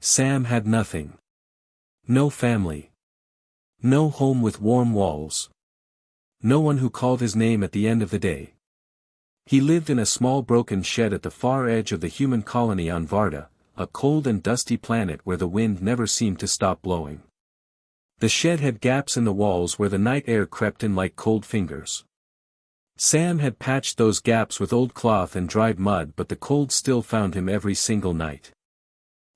Sam had nothing. No family. No home with warm walls. No one who called his name at the end of the day. He lived in a small broken shed at the far edge of the human colony on Varda, a cold and dusty planet where the wind never seemed to stop blowing. The shed had gaps in the walls where the night air crept in like cold fingers. Sam had patched those gaps with old cloth and dried mud, but the cold still found him every single night.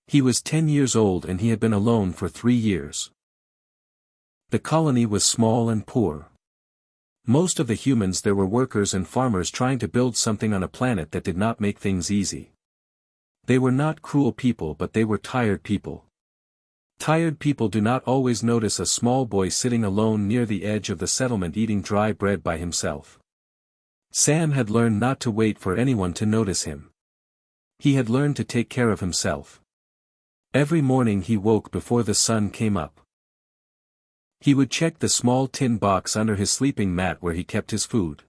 He was 10 years old and he had been alone for 3 years. The colony was small and poor. Most of the humans there were workers and farmers trying to build something on a planet that did not make things easy. They were not cruel people, but they were tired people. Tired people do not always notice a small boy sitting alone near the edge of the settlement eating dry bread by himself. Sam had learned not to wait for anyone to notice him. He had learned to take care of himself. Every morning he woke before the sun came up. He would check the small tin box under his sleeping mat where he kept his food.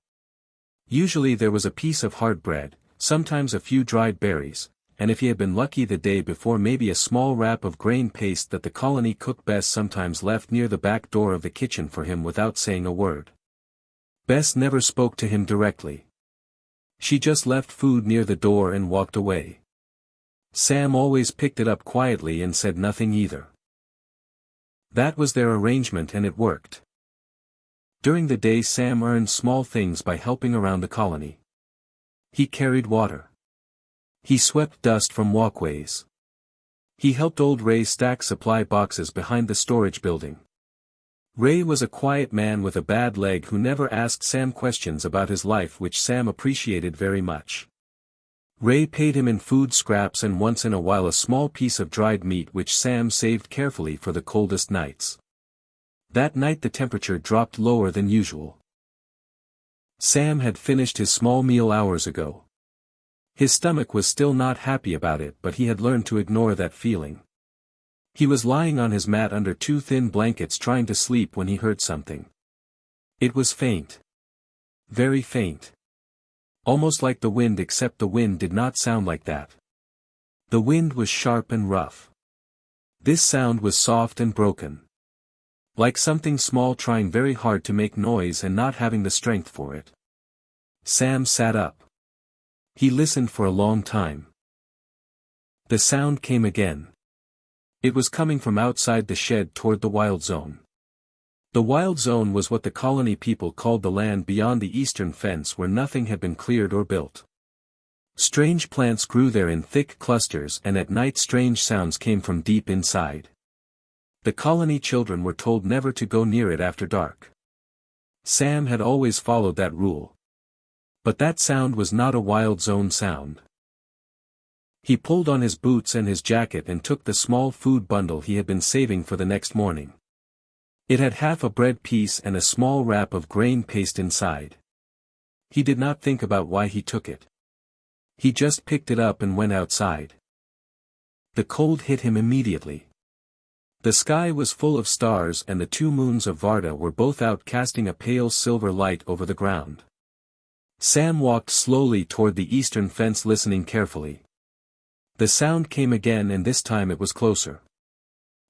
Usually there was a piece of hard bread, sometimes a few dried berries, and if he had been lucky the day before maybe a small wrap of grain paste that the colony cook Bess sometimes left near the back door of the kitchen for him without saying a word. Bess never spoke to him directly. She just left food near the door and walked away. Sam always picked it up quietly and said nothing either. That was their arrangement and it worked. During the day Sam earned small things by helping around the colony. He carried water. He swept dust from walkways. He helped old Ray stack supply boxes behind the storage building. Ray was a quiet man with a bad leg who never asked Sam questions about his life, which Sam appreciated very much. Ray paid him in food scraps and once in a while a small piece of dried meat which Sam saved carefully for the coldest nights. That night the temperature dropped lower than usual. Sam had finished his small meal hours ago. His stomach was still not happy about it, but he had learned to ignore that feeling. He was lying on his mat under 2 thin blankets trying to sleep when he heard something. It was faint. Very faint. Almost like the wind, except the wind did not sound like that. The wind was sharp and rough. This sound was soft and broken. Like something small trying very hard to make noise and not having the strength for it. Sam sat up. He listened for a long time. The sound came again. It was coming from outside the shed toward the wild zone. The wild zone was what the colony people called the land beyond the eastern fence where nothing had been cleared or built. Strange plants grew there in thick clusters, and at night strange sounds came from deep inside. The colony children were told never to go near it after dark. Sam had always followed that rule. But that sound was not a wild zone sound. He pulled on his boots and his jacket and took the small food bundle he had been saving for the next morning. It had half a bread piece and a small wrap of grain paste inside. He did not think about why he took it. He just picked it up and went outside. The cold hit him immediately. The sky was full of stars and the 2 moons of Varda were both out casting a pale silver light over the ground. Sam walked slowly toward the eastern fence, listening carefully. The sound came again, and this time it was closer.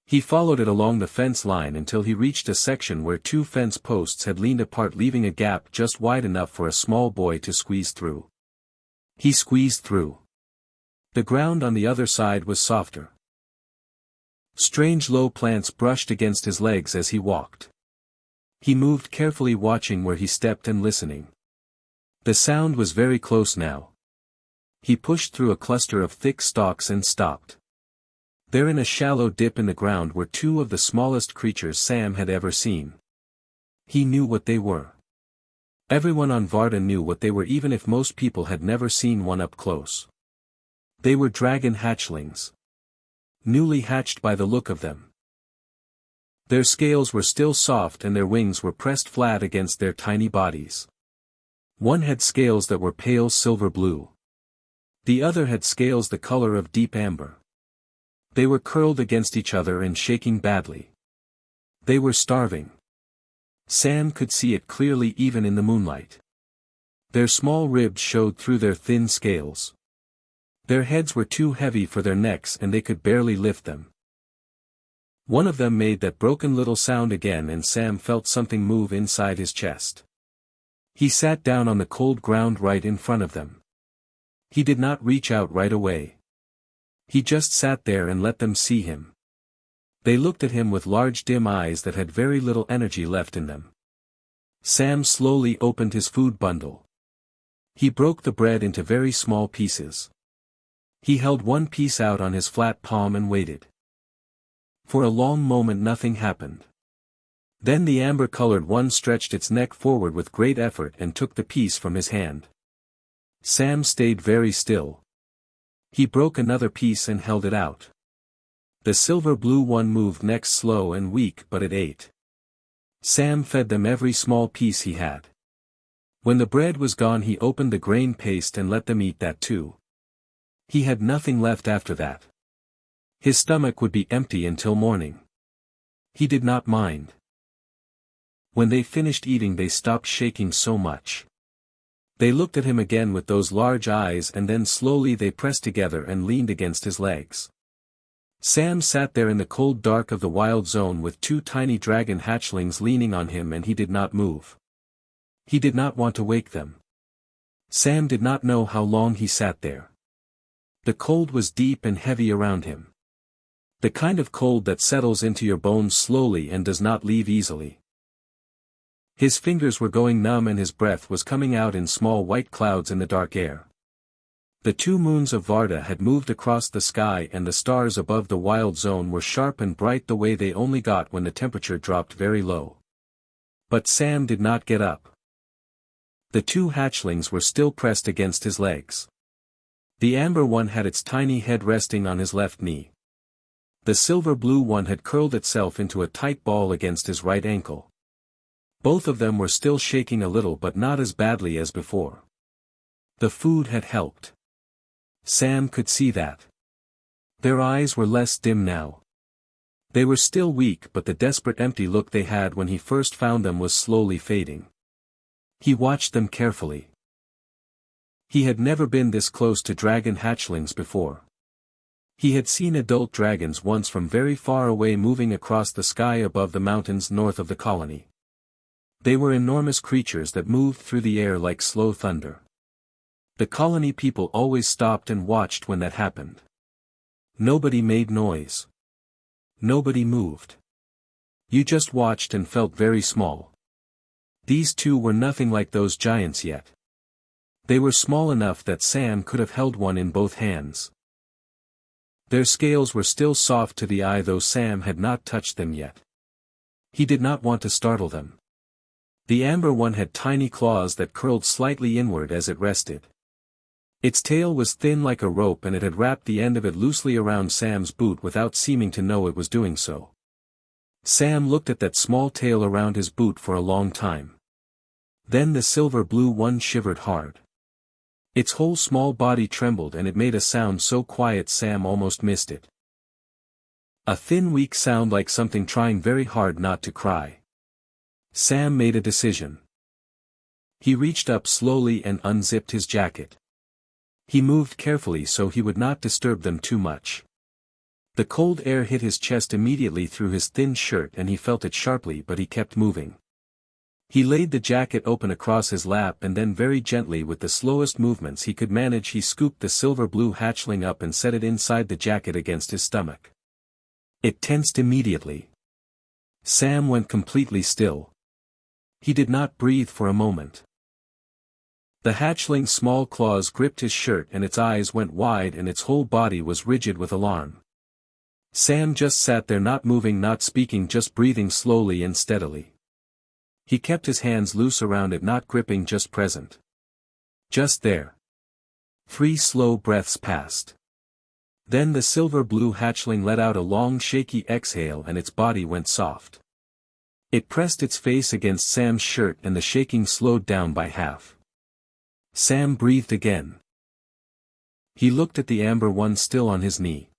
He followed it along the fence line until he reached a section where 2 fence posts had leaned apart, leaving a gap just wide enough for a small boy to squeeze through. He squeezed through. The ground on the other side was softer. Strange low plants brushed against his legs as he walked. He moved carefully, watching where he stepped and listening. The sound was very close now. He pushed through a cluster of thick stalks and stopped. There, in a shallow dip in the ground, were 2 of the smallest creatures Sam had ever seen. He knew what they were. Everyone on Varda knew what they were, even if most people had never seen one up close. They were dragon hatchlings. Newly hatched by the look of them. Their scales were still soft and their wings were pressed flat against their tiny bodies. One had scales that were pale silver blue. The other had scales the color of deep amber. They were curled against each other and shaking badly. They were starving. Sam could see it clearly even in the moonlight. Their small ribs showed through their thin scales. Their heads were too heavy for their necks and they could barely lift them. One of them made that broken little sound again and Sam felt something move inside his chest. He sat down on the cold ground right in front of them. He did not reach out right away. He just sat there and let them see him. They looked at him with large dim eyes that had very little energy left in them. Sam slowly opened his food bundle. He broke the bread into very small pieces. He held one piece out on his flat palm and waited. For a long moment nothing happened. Then the amber-colored one stretched its neck forward with great effort and took the piece from his hand. Sam stayed very still. He broke another piece and held it out. The silver-blue one moved next, slow and weak, but it ate. Sam fed them every small piece he had. When the bread was gone he opened the grain paste and let them eat that too. He had nothing left after that. His stomach would be empty until morning. He did not mind. When they finished eating they stopped shaking so much. They looked at him again with those large eyes and then slowly they pressed together and leaned against his legs. Sam sat there in the cold dark of the wild zone with two tiny dragon hatchlings leaning on him and he did not move. He did not want to wake them. Sam did not know how long he sat there. The cold was deep and heavy around him. The kind of cold that settles into your bones slowly and does not leave easily. His fingers were going numb and his breath was coming out in small white clouds in the dark air. The two moons of Varda had moved across the sky and the stars above the wild zone were sharp and bright the way they only got when the temperature dropped very low. But Sam did not get up. The two hatchlings were still pressed against his legs. The amber one had its tiny head resting on his left knee. The silver-blue one had curled itself into a tight ball against his right ankle. Both of them were still shaking a little but not as badly as before. The food had helped. Sam could see that. Their eyes were less dim now. They were still weak but the desperate empty look they had when he first found them was slowly fading. He watched them carefully. He had never been this close to dragon hatchlings before. He had seen adult dragons once from very far away moving across the sky above the mountains north of the colony. They were enormous creatures that moved through the air like slow thunder. The colony people always stopped and watched when that happened. Nobody made noise. Nobody moved. You just watched and felt very small. These two were nothing like those giants yet. They were small enough that Sam could have held one in both hands. Their scales were still soft to the eye though Sam had not touched them yet. He did not want to startle them. The amber one had tiny claws that curled slightly inward as it rested. Its tail was thin like a rope and it had wrapped the end of it loosely around Sam's boot without seeming to know it was doing so. Sam looked at that small tail around his boot for a long time. Then the silver-blue one shivered hard. Its whole small body trembled and it made a sound so quiet Sam almost missed it. A thin weak sound like something trying very hard not to cry. Sam made a decision. He reached up slowly and unzipped his jacket. He moved carefully so he would not disturb them too much. The cold air hit his chest immediately through his thin shirt and he felt it sharply but he kept moving. He laid the jacket open across his lap and then very gently with the slowest movements he could manage he scooped the silver-blue hatchling up and set it inside the jacket against his stomach. It tensed immediately. Sam went completely still. He did not breathe for a moment. The hatchling's small claws gripped his shirt and its eyes went wide and its whole body was rigid with alarm. Sam just sat there not moving, not speaking, just breathing slowly and steadily. He kept his hands loose around it, not gripping, just present. Just there. 3 slow breaths passed. Then the silver-blue hatchling let out a long shaky exhale and its body went soft. It pressed its face against Sam's shirt and the shaking slowed down by half. Sam breathed again. He looked at the amber one still on his knee.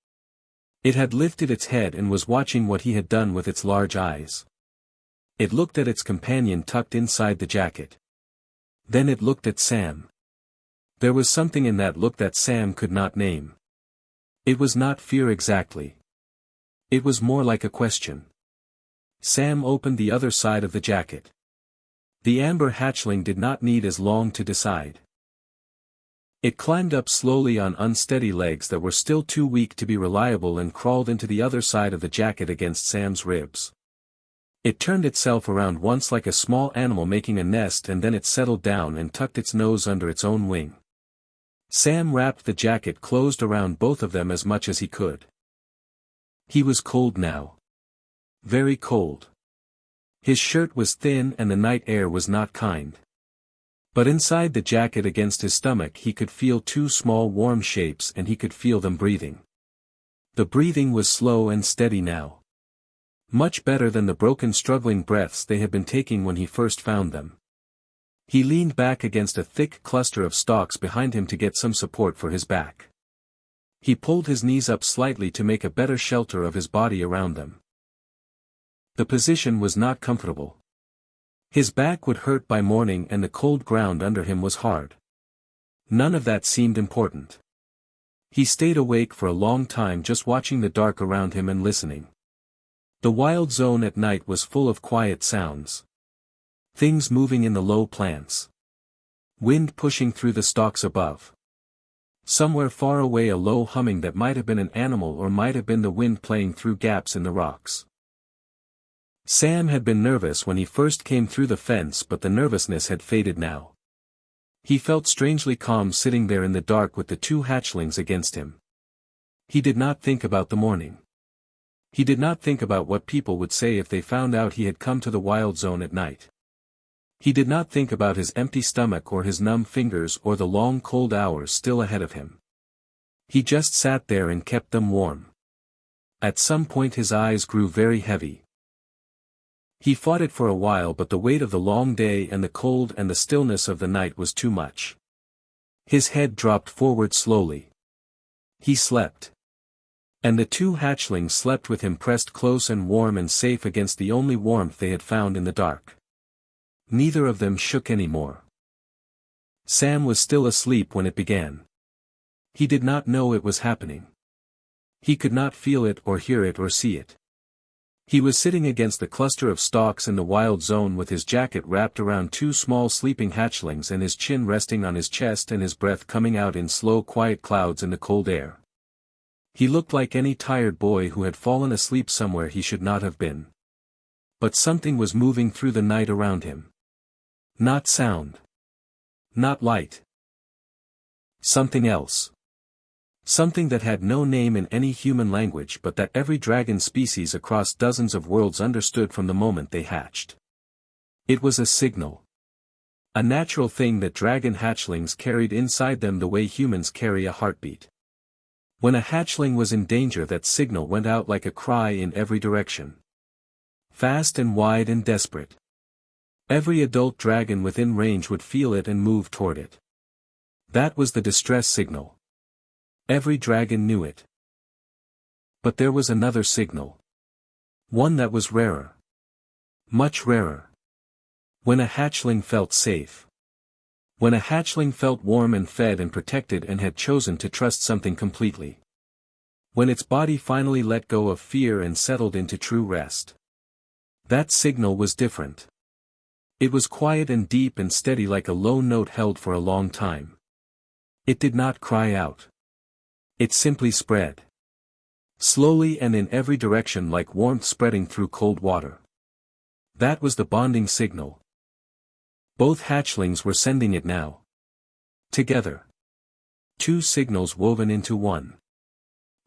It had lifted its head and was watching what he had done with its large eyes. It looked at its companion tucked inside the jacket. Then it looked at Sam. There was something in that look that Sam could not name. It was not fear exactly. It was more like a question. Sam opened the other side of the jacket. The amber hatchling did not need as long to decide. It climbed up slowly on unsteady legs that were still too weak to be reliable and crawled into the other side of the jacket against Sam's ribs. It turned itself around once like a small animal making a nest, and then it settled down and tucked its nose under its own wing. Sam wrapped the jacket closed around both of them as much as he could. He was cold now. Very cold. His shirt was thin and the night air was not kind. But inside the jacket against his stomach he could feel two small warm shapes, and he could feel them breathing. The breathing was slow and steady now. Much better than the broken struggling breaths they had been taking when he first found them. He leaned back against a thick cluster of stalks behind him to get some support for his back. He pulled his knees up slightly to make a better shelter of his body around them. The position was not comfortable. His back would hurt by morning and the cold ground under him was hard. None of that seemed important. He stayed awake for a long time just watching the dark around him and listening. The wild zone at night was full of quiet sounds. Things moving in the low plants. Wind pushing through the stalks above. Somewhere far away a low humming that might have been an animal or might have been the wind playing through gaps in the rocks. Sam had been nervous when he first came through the fence, but the nervousness had faded now. He felt strangely calm sitting there in the dark with the two hatchlings against him. He did not think about the morning. He did not think about what people would say if they found out he had come to the wild zone at night. He did not think about his empty stomach or his numb fingers or the long cold hours still ahead of him. He just sat there and kept them warm. At some point his eyes grew very heavy. He fought it for a while, but the weight of the long day and the cold and the stillness of the night was too much. His head dropped forward slowly. He slept. And the two hatchlings slept with him pressed close and warm and safe against the only warmth they had found in the dark. Neither of them shook anymore. Sam was still asleep when it began. He did not know it was happening. He could not feel it or hear it or see it. He was sitting against the cluster of stalks in the wild zone with his jacket wrapped around two small sleeping hatchlings and his chin resting on his chest and his breath coming out in slow quiet clouds in the cold air. He looked like any tired boy who had fallen asleep somewhere he should not have been. But something was moving through the night around him. Not sound. Not light. Something else. Something that had no name in any human language but that every dragon species across dozens of worlds understood from the moment they hatched. It was a signal. A natural thing that dragon hatchlings carried inside them the way humans carry a heartbeat. When a hatchling was in danger, that signal went out like a cry in every direction. Fast and wide and desperate. Every adult dragon within range would feel it and move toward it. That was the distress signal. Every dragon knew it. But there was another signal. One that was rarer. Much rarer. When a hatchling felt safe. When a hatchling felt warm and fed and protected and had chosen to trust something completely. When its body finally let go of fear and settled into true rest. That signal was different. It was quiet and deep and steady like a low note held for a long time. It did not cry out. It simply spread. Slowly and in every direction like warmth spreading through cold water. That was the bonding signal. Both hatchlings were sending it now. Together. Two signals woven into one.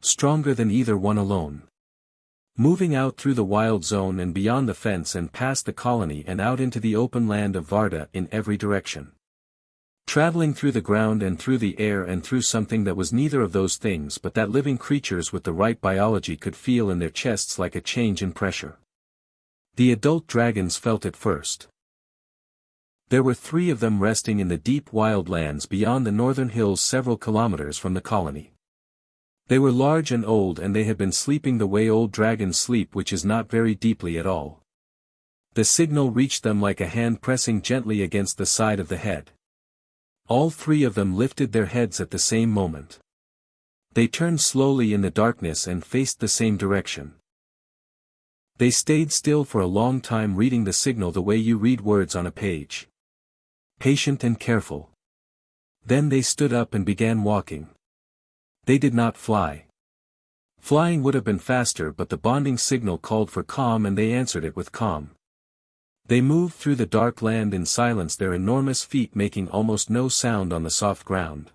Stronger than either one alone. Moving out through the wild zone and beyond the fence and past the colony and out into the open land of Varda in every direction. Traveling through the ground and through the air and through something that was neither of those things but that living creatures with the right biology could feel in their chests like a change in pressure. The adult dragons felt it first. There were 3 of them resting in the deep wild lands beyond the northern hills several kilometers from the colony. They were large and old and they had been sleeping the way old dragons sleep, which is not very deeply at all. The signal reached them like a hand pressing gently against the side of the head. All three of them lifted their heads at the same moment. They turned slowly in the darkness and faced the same direction. They stayed still for a long time, reading the signal the way you read words on a page. Patient and careful. Then they stood up and began walking. They did not fly. Flying would have been faster, but the bonding signal called for calm and they answered it with calm. They moved through the dark land in silence, their enormous feet making almost no sound on the soft ground.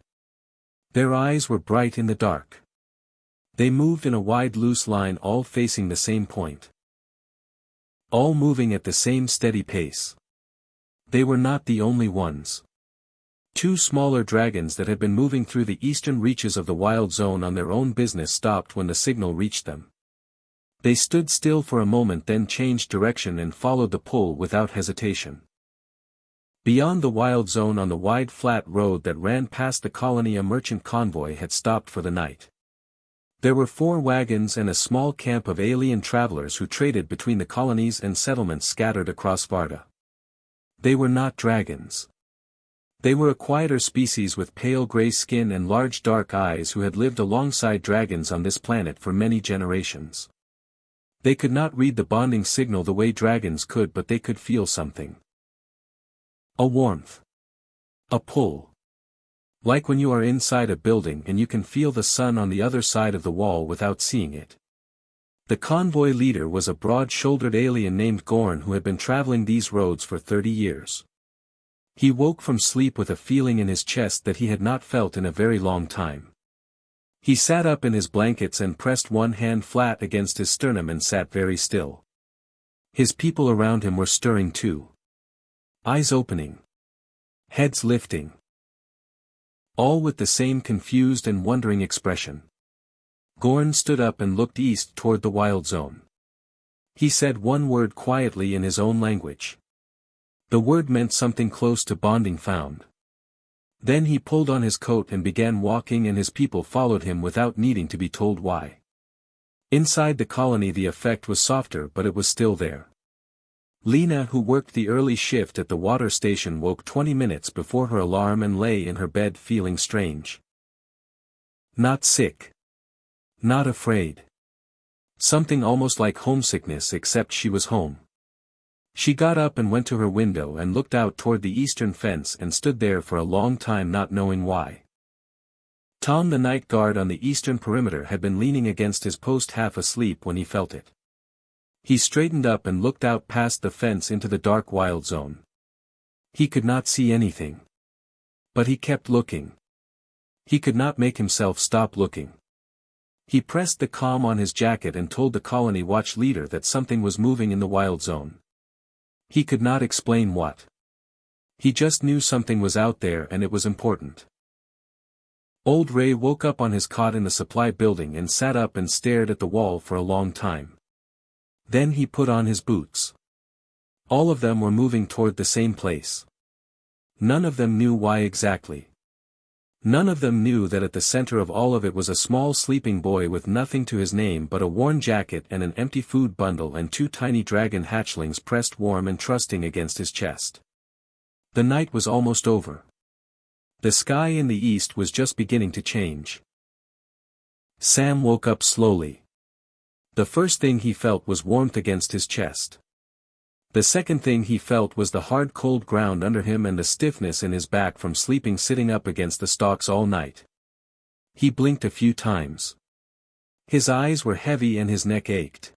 Their eyes were bright in the dark. They moved in a wide loose line, all facing the same point. All moving at the same steady pace. They were not the only ones. Two smaller dragons that had been moving through the eastern reaches of the wild zone on their own business stopped when the signal reached them. They stood still for a moment, then changed direction and followed the pull without hesitation. Beyond the wild zone, on the wide flat road that ran past the colony, a merchant convoy had stopped for the night. There were 4 wagons and a small camp of alien travelers who traded between the colonies and settlements scattered across Varda. They were not dragons. They were a quieter species with pale gray skin and large dark eyes who had lived alongside dragons on this planet for many generations. They could not read the bonding signal the way dragons could, but they could feel something. A warmth. A pull. Like when you are inside a building and you can feel the sun on the other side of the wall without seeing it. The convoy leader was a broad-shouldered alien named Gorn who had been traveling these roads for 30 years. He woke from sleep with a feeling in his chest that he had not felt in a very long time. He sat up in his blankets and pressed one hand flat against his sternum and sat very still. His people around him were stirring too. Eyes opening. Heads lifting. All with the same confused and wondering expression. Gorn stood up and looked east toward the wild zone. He said one word quietly in his own language. The word meant something close to bonding found. Then he pulled on his coat and began walking, and his people followed him without needing to be told why. Inside the colony the effect was softer, but it was still there. Lena, who worked the early shift at the water station, woke 20 minutes before her alarm and lay in her bed feeling strange. Not sick. Not afraid. Something almost like homesickness, except she was home. She got up and went to her window and looked out toward the eastern fence and stood there for a long time, not knowing why. Tom, the night guard on the eastern perimeter, had been leaning against his post half asleep when he felt it. He straightened up and looked out past the fence into the dark wild zone. He could not see anything. But he kept looking. He could not make himself stop looking. He pressed the comm on his jacket and told the colony watch leader that something was moving in the wild zone. He could not explain what. He just knew something was out there and it was important. Old Ray woke up on his cot in the supply building and sat up and stared at the wall for a long time. Then he put on his boots. All of them were moving toward the same place. None of them knew why exactly. None of them knew that at the center of all of it was a small sleeping boy with nothing to his name but a worn jacket and an empty food bundle and 2 tiny dragon hatchlings pressed warm and trusting against his chest. The night was almost over. The sky in the east was just beginning to change. Sam woke up slowly. The first thing he felt was warmth against his chest. The second thing he felt was the hard cold ground under him and the stiffness in his back from sleeping sitting up against the stalks all night. He blinked a few times. His eyes were heavy and his neck ached.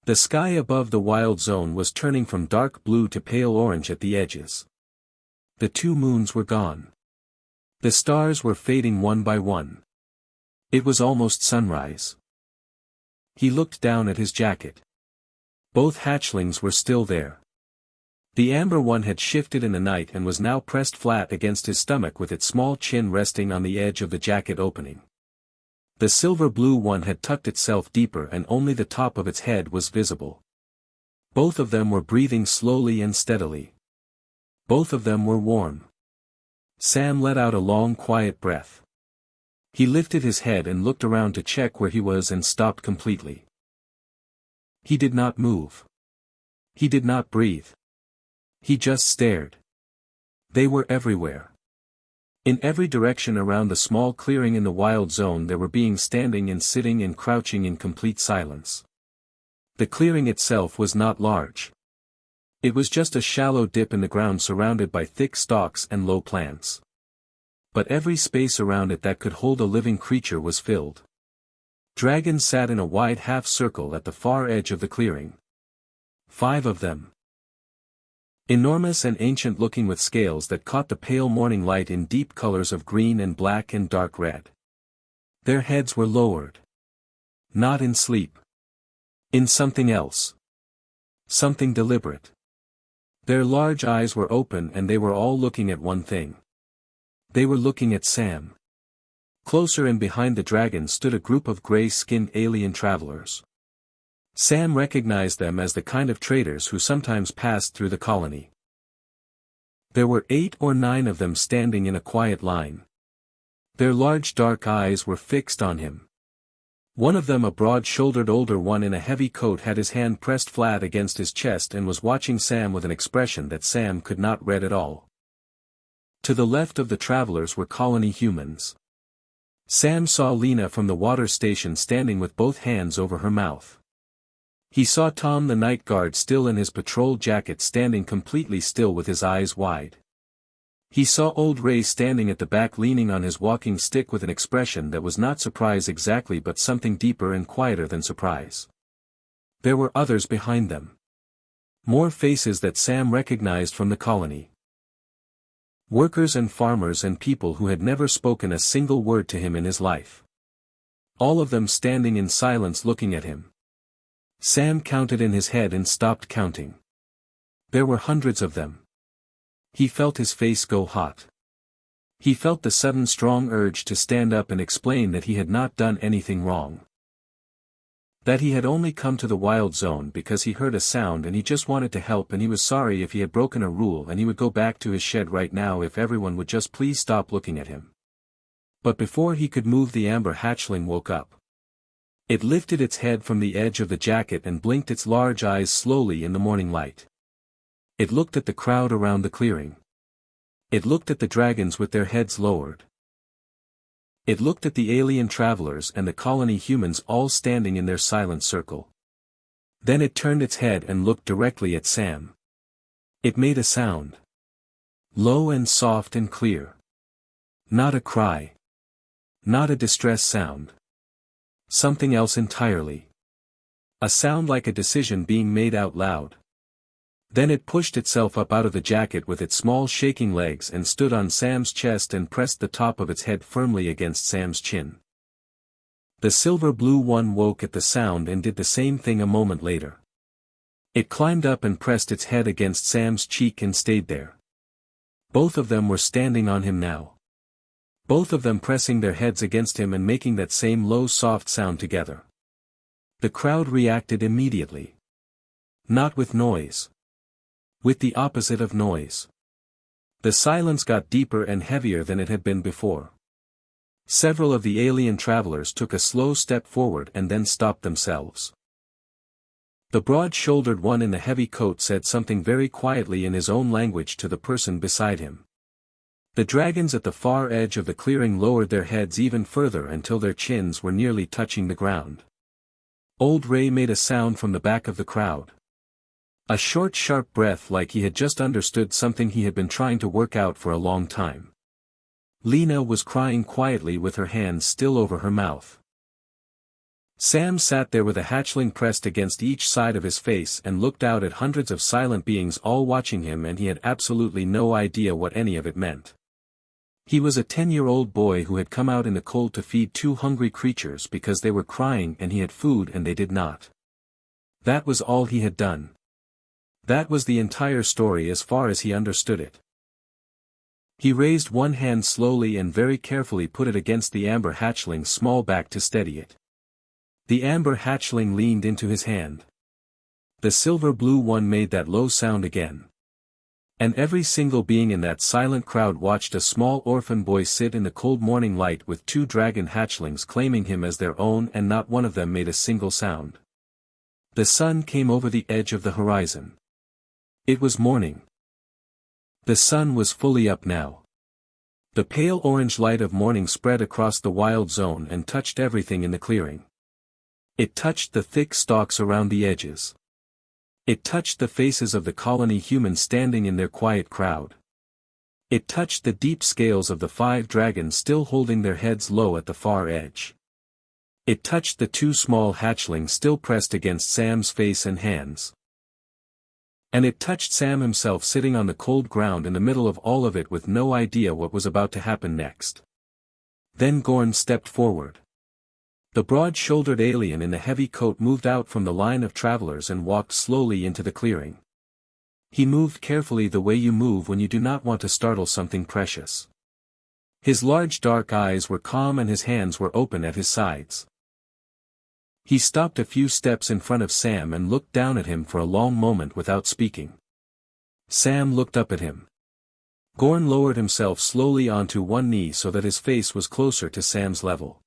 The sky above the wild zone was turning from dark blue to pale orange at the edges. The 2 moons were gone. The stars were fading one by one. It was almost sunrise. He looked down at his jacket. Both hatchlings were still there. The amber one had shifted in the night and was now pressed flat against his stomach with its small chin resting on the edge of the jacket opening. The silver-blue one had tucked itself deeper and only the top of its head was visible. Both of them were breathing slowly and steadily. Both of them were warm. Sam let out a long quiet breath. He lifted his head and looked around to check where he was and stopped completely. He did not move. He did not breathe. He just stared. They were everywhere. In every direction around the small clearing in the wild zone there were beings standing and sitting and crouching in complete silence. The clearing itself was not large. It was just a shallow dip in the ground surrounded by thick stalks and low plants. But every space around it that could hold a living creature was filled. Dragons sat in a wide half-circle at the far edge of the clearing. 5 of them. Enormous and ancient-looking with scales that caught the pale morning light in deep colors of green and black and dark red. Their heads were lowered. Not in sleep. In something else. Something deliberate. Their large eyes were open and they were all looking at one thing. They were looking at Sam. Closer and behind the dragon stood a group of gray-skinned alien travelers. Sam recognized them as the kind of traders who sometimes passed through the colony. There were 8 or 9 of them standing in a quiet line. Their large dark eyes were fixed on him. One of them, a broad-shouldered older one in a heavy coat, had his hand pressed flat against his chest and was watching Sam with an expression that Sam could not read at all. To the left of the travelers were colony humans. Sam saw Lena from the water station standing with both hands over her mouth. He saw Tom the night guard still in his patrol jacket standing completely still with his eyes wide. He saw old Ray standing at the back leaning on his walking stick with an expression that was not surprise exactly but something deeper and quieter than surprise. There were others behind them. More faces that Sam recognized from the colony. Workers and farmers and people who had never spoken a single word to him in his life. All of them standing in silence looking at him. Sam counted in his head and stopped counting. There were hundreds of them. He felt his face go hot. He felt the sudden strong urge to stand up and explain that he had not done anything wrong. That he had only come to the wild zone because he heard a sound and he just wanted to help, and he was sorry if he had broken a rule and he would go back to his shed right now if everyone would just please stop looking at him. But before he could move, the amber hatchling woke up. It lifted its head from the edge of the jacket and blinked its large eyes slowly in the morning light. It looked at the crowd around the clearing. It looked at the dragons with their heads lowered. It looked at the alien travelers and the colony humans all standing in their silent circle. Then it turned its head and looked directly at Sam. It made a sound. Low and soft and clear. Not a cry. Not a distress sound. Something else entirely. A sound like a decision being made out loud. Then it pushed itself up out of the jacket with its small shaking legs and stood on Sam's chest and pressed the top of its head firmly against Sam's chin. The silver-blue one woke at the sound and did the same thing a moment later. It climbed up and pressed its head against Sam's cheek and stayed there. Both of them were standing on him now. Both of them pressing their heads against him and making that same low soft sound together. The crowd reacted immediately. Not with noise. With the opposite of noise. The silence got deeper and heavier than it had been before. Several of the alien travelers took a slow step forward and then stopped themselves. The broad-shouldered one in the heavy coat said something very quietly in his own language to the person beside him. The dragons at the far edge of the clearing lowered their heads even further until their chins were nearly touching the ground. Old Ray made a sound from the back of the crowd. A short sharp breath like he had just understood something he had been trying to work out for a long time. Lena was crying quietly with her hands still over her mouth. Sam sat there with a hatchling pressed against each side of his face and looked out at hundreds of silent beings all watching him, and he had absolutely no idea what any of it meant. He was a 10-year-old boy who had come out in the cold to feed 2 hungry creatures because they were crying and he had food and they did not. That was all he had done. That was the entire story as far as he understood it. He raised one hand slowly and very carefully put it against the amber hatchling's small back to steady it. The amber hatchling leaned into his hand. The silver-blue one made that low sound again. And every single being in that silent crowd watched a small orphan boy sit in the cold morning light with 2 dragon hatchlings claiming him as their own, and not one of them made a single sound. The sun came over the edge of the horizon. It was morning. The sun was fully up now. The pale orange light of morning spread across the wild zone and touched everything in the clearing. It touched the thick stalks around the edges. It touched the faces of the colony humans standing in their quiet crowd. It touched the deep scales of the 5 dragons still holding their heads low at the far edge. It touched the 2 small hatchlings still pressed against Sam's face and hands. And it touched Sam himself sitting on the cold ground in the middle of all of it with no idea what was about to happen next. Then Gorn stepped forward. The broad-shouldered alien in the heavy coat moved out from the line of travelers and walked slowly into the clearing. He moved carefully the way you move when you do not want to startle something precious. His large dark eyes were calm and his hands were open at his sides. He stopped a few steps in front of Sam and looked down at him for a long moment without speaking. Sam looked up at him. Gorn lowered himself slowly onto one knee so that his face was closer to Sam's level.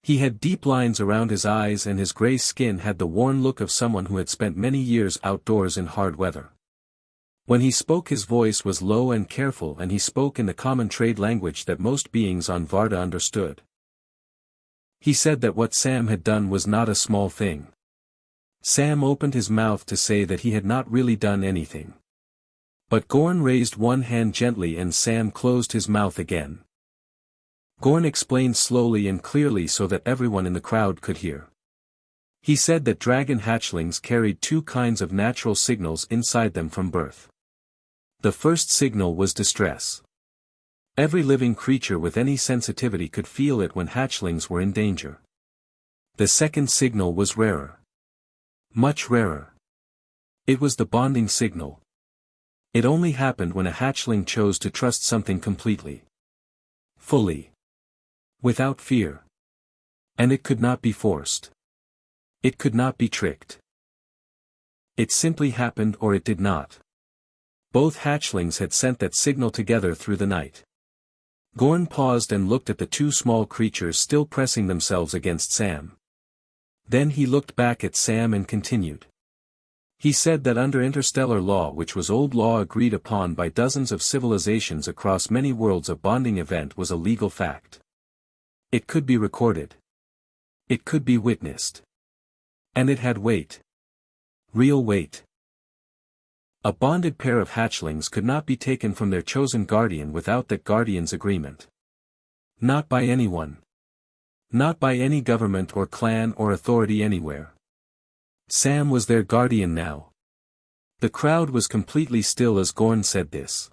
He had deep lines around his eyes and his gray skin had the worn look of someone who had spent many years outdoors in hard weather. When he spoke his voice was low and careful and he spoke in the common trade language that most beings on Varda understood. He said that what Sam had done was not a small thing. Sam opened his mouth to say that he had not really done anything. But Gorn raised one hand gently and Sam closed his mouth again. Gorn explained slowly and clearly so that everyone in the crowd could hear. He said that dragon hatchlings carried 2 kinds of natural signals inside them from birth. The first signal was distress. Every living creature with any sensitivity could feel it when hatchlings were in danger. The second signal was rarer. Much rarer. It was the bonding signal. It only happened when a hatchling chose to trust something completely. Fully. Without fear. And it could not be forced. It could not be tricked. It simply happened or it did not. Both hatchlings had sent that signal together through the night. Gorn paused and looked at the 2 small creatures still pressing themselves against Sam. Then he looked back at Sam and continued. He said that under interstellar law, which was old law agreed upon by dozens of civilizations across many worlds, a bonding event was a legal fact. It could be recorded. It could be witnessed. And it had weight. Real weight. A bonded pair of hatchlings could not be taken from their chosen guardian without that guardian's agreement. Not by anyone. Not by any government or clan or authority anywhere. Sam was their guardian now. The crowd was completely still as Gorn said this.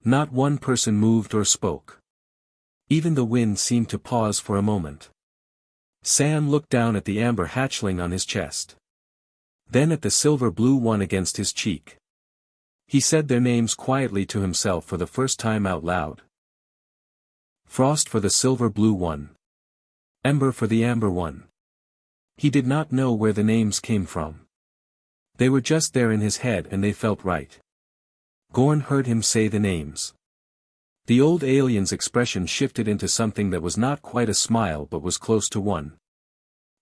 Not one person moved or spoke. Even the wind seemed to pause for a moment. Sam looked down at the amber hatchling on his chest. Then at the silver-blue one against his cheek. He said their names quietly to himself for the first time out loud. Frost for the silver-blue one. Ember for the amber one. He did not know where the names came from. They were just there in his head and they felt right. Gorn heard him say the names. The old alien's expression shifted into something that was not quite a smile but was close to one.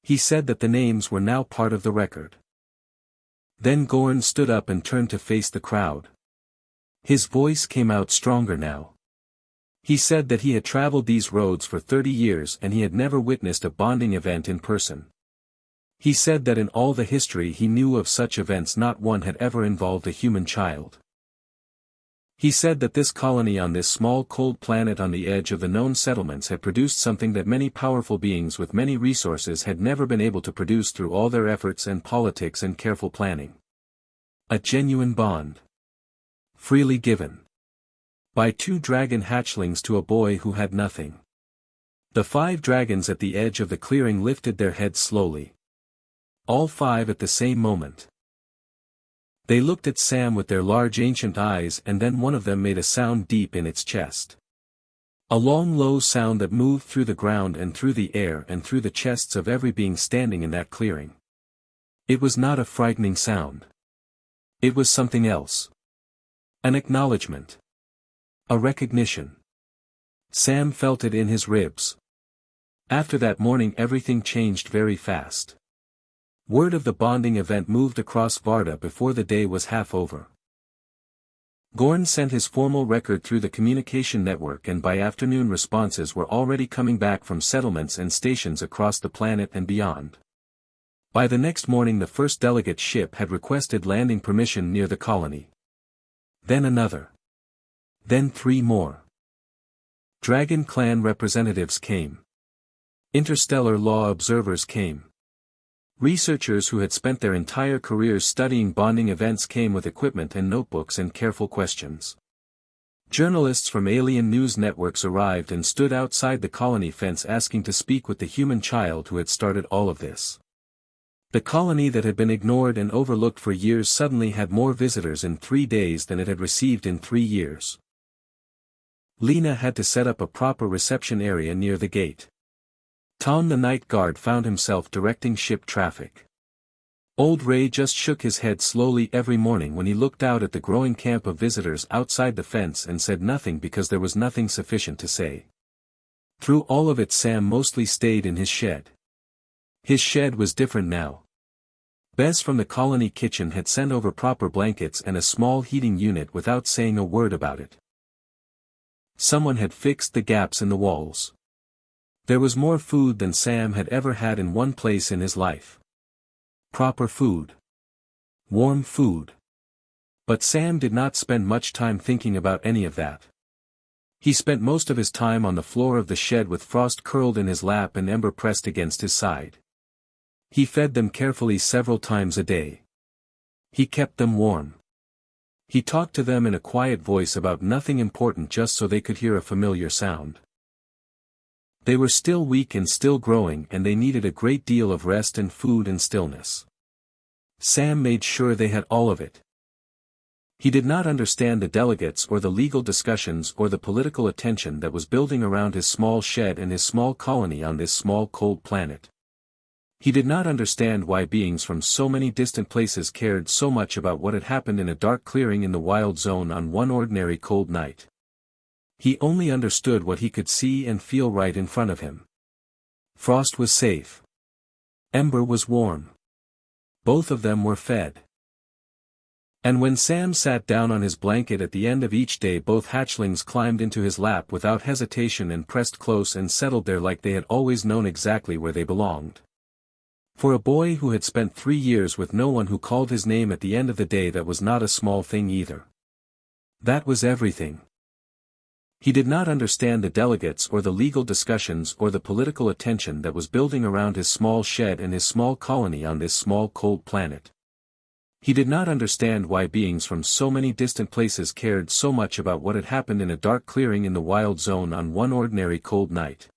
He said that the names were now part of the record. Then Gorn stood up and turned to face the crowd. His voice came out stronger now. He said that he had traveled these roads for 30 years and he had never witnessed a bonding event in person. He said that in all the history he knew of such events not one had ever involved a human child. He said that this colony on this small cold planet on the edge of the known settlements had produced something that many powerful beings with many resources had never been able to produce through all their efforts and politics and careful planning. A genuine bond. Freely given. By 2 dragon hatchlings to a boy who had nothing. The 5 dragons at the edge of the clearing lifted their heads slowly. All 5 at the same moment. They looked at Sam with their large ancient eyes and then one of them made a sound deep in its chest. A long low sound that moved through the ground and through the air and through the chests of every being standing in that clearing. It was not a frightening sound. It was something else. An acknowledgement. A recognition. Sam felt it in his ribs. After that morning everything changed very fast. Word of the bonding event moved across Varda before the day was half over. Gorn sent his formal record through the communication network, and by afternoon responses were already coming back from settlements and stations across the planet and beyond. By the next morning the first delegate ship had requested landing permission near the colony. Then another. Then 3 more. Dragon Clan representatives came. Interstellar law observers came. Researchers who had spent their entire careers studying bonding events came with equipment and notebooks and careful questions. Journalists from alien news networks arrived and stood outside the colony fence asking to speak with the human child who had started all of this. The colony that had been ignored and overlooked for years suddenly had more visitors in 3 days than it had received in 3 years. Lena had to set up a proper reception area near the gate. Tom the night guard found himself directing ship traffic. Old Ray just shook his head slowly every morning when he looked out at the growing camp of visitors outside the fence and said nothing because there was nothing sufficient to say. Through all of it Sam mostly stayed in his shed. His shed was different now. Bess from the colony kitchen had sent over proper blankets and a small heating unit without saying a word about it. Someone had fixed the gaps in the walls. There was more food than Sam had ever had in one place in his life. Proper food. Warm food. But Sam did not spend much time thinking about any of that. He spent most of his time on the floor of the shed with Frost curled in his lap and Ember pressed against his side. He fed them carefully several times a day. He kept them warm. He talked to them in a quiet voice about nothing important just so they could hear a familiar sound. They were still weak and still growing and they needed a great deal of rest and food and stillness. Sam made sure they had all of it. He did not understand the delegates or the legal discussions or the political attention that was building around his small shed and his small colony on this small cold planet. He did not understand why beings from so many distant places cared so much about what had happened in a dark clearing in the wild zone on one ordinary cold night. He only understood what he could see and feel right in front of him. Frost was safe. Ember was warm. Both of them were fed. And when Sam sat down on his blanket at the end of each day, both hatchlings climbed into his lap without hesitation and pressed close and settled there like they had always known exactly where they belonged. For a boy who had spent 3 years with no one who called his name at the end of the day, that was not a small thing either. That was everything. He did not understand the delegates or the legal discussions or the political attention that was building around his small shed and his small colony on this small cold planet. He did not understand why beings from so many distant places cared so much about what had happened in a dark clearing in the wild zone on one ordinary cold night.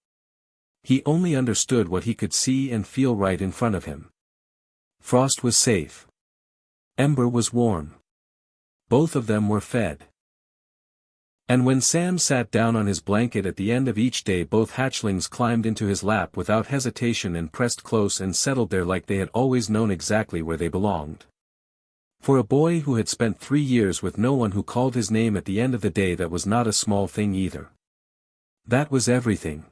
He only understood what he could see and feel right in front of him. Frost was safe. Ember was warm. Both of them were fed. And when Sam sat down on his blanket at the end of each day, both hatchlings climbed into his lap without hesitation and pressed close and settled there like they had always known exactly where they belonged. For a boy who had spent 3 years with no one who called his name at the end of the day, that was not a small thing either. That was everything.